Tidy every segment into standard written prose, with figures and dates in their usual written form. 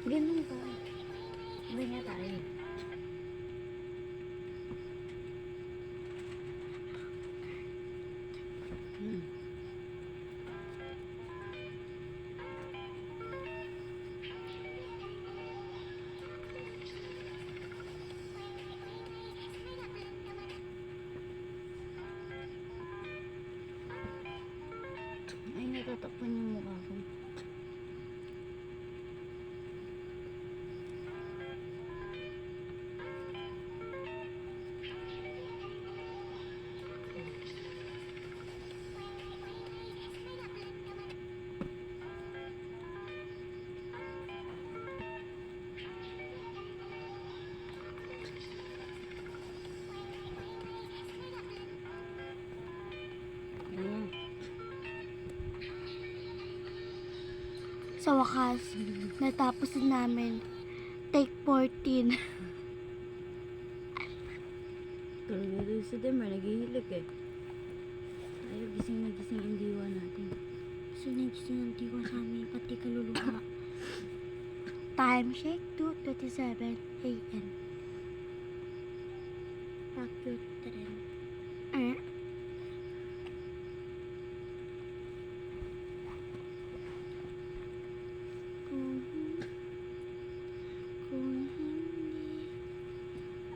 Ganun ka. Sabay nga tayo. Ay, natatakpan yung mukha ko. Ayan. Sa wakas, natapos na namin. Take 14. Talaga doon si Demer, naghihilig eh. Ayaw, gising na gising yung diwa natin. Sinag-sinag ko sa amin, pati kaluluha. Time check, 2:27 a.m. Bakit rin? Kung hindi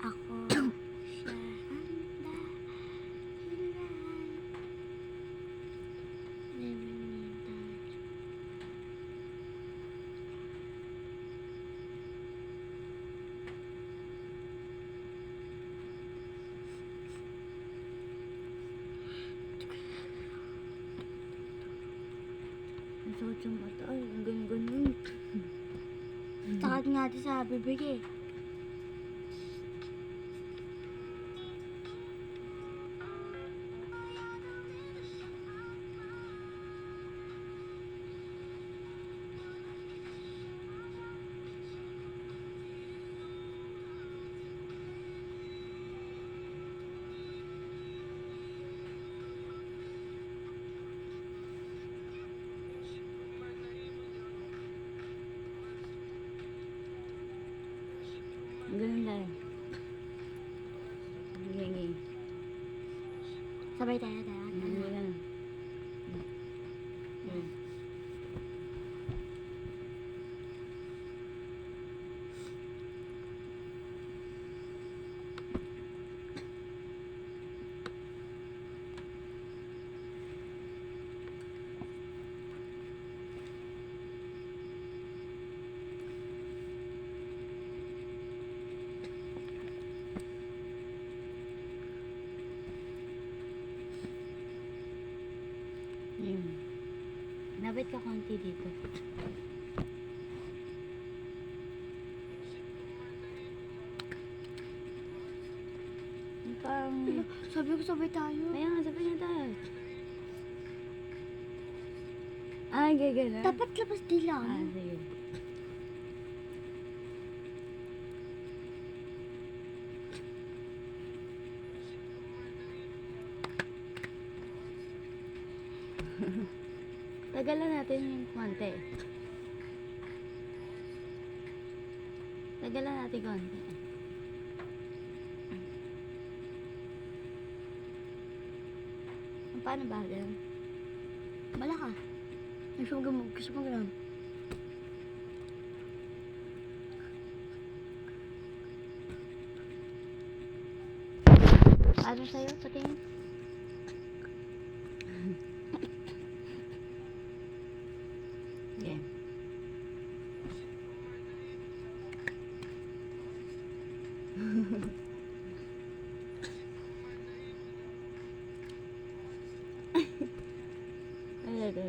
ako siya handa, hilahan. Never mean that. Masakit yung mata. Ay, ang ganun-ganun. Takot nga di sa bibig eh. Ang ganun lang. Hindi. Sabay tayo. Hindi ganun. Yun. Nabit ka konti dito. Parang... Sabi ko sabay tayo. Kaya nga, sabi niya tayo. Ay, gagana. Dapat labas dila. Ah, sige. Tagalan natin yung konti. Tagalan natin konti. Paano ba ganun? Bala ka. Gusto mo ganun. Paano sa'yo? Patingin? Okay. Ulit.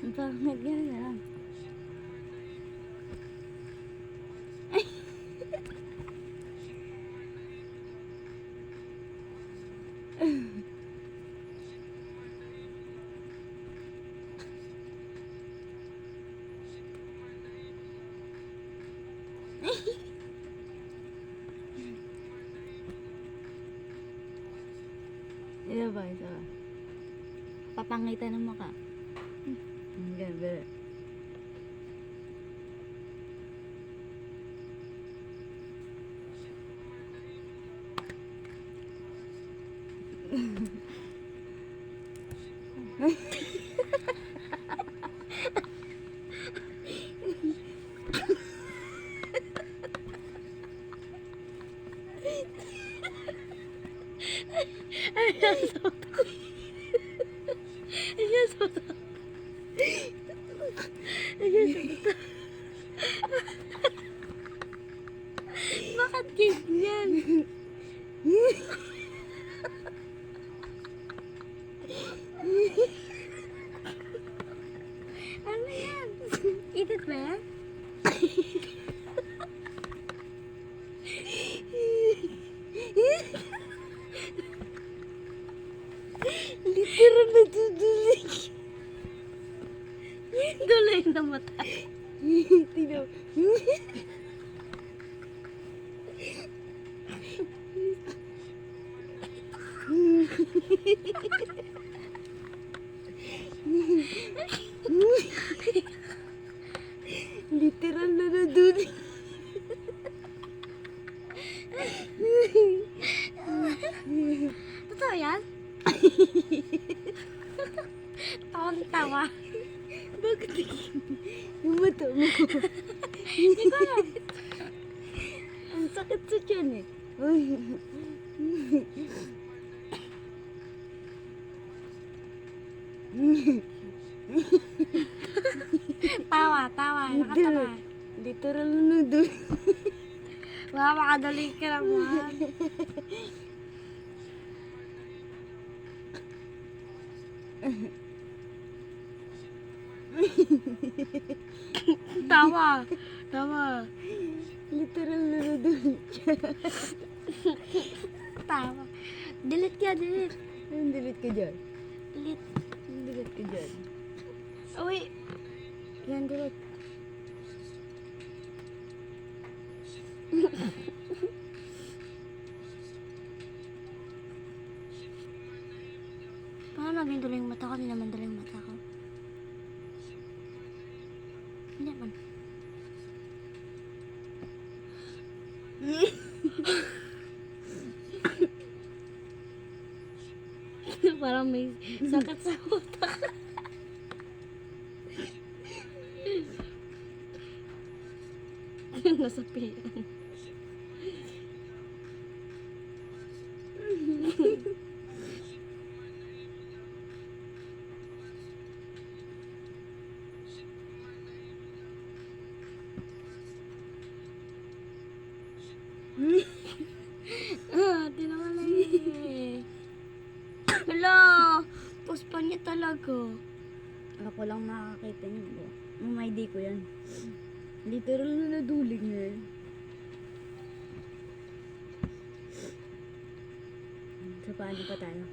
Ang pangit yan lang. ba, isa ba. Papangitan ng mukha. Ganun. Bakit ganyan? Ano yan? Itit ba yan? Literal na tutulik. Duloy na mata. Tignan. Literal na nadulik. Totoo yan? Tawang-tawa. Bakit yung mata mo? Hindi ko alam. Ang sakit sa tiyan eh. Uy. Tawa. Nakatawa. Literal na nadulik. Baka makadali ka naman. Tawa. Literal na nadulik siya. Tawa. Delete. Anong delete ka dyan? Delete. Anong delete ka dyan? Uy. Yan, delete. Paano naging dulo yung mata ko? Hindi naman dulo yung mata ko. Hindi man. Parang may sakit sa utak. Nasapian. Di naman na eh. Hala, puspa niya talaga. Ako lang nakakita niyo. May ID ko yan. Literal na nadulig na yan. Sa paano pa tayo?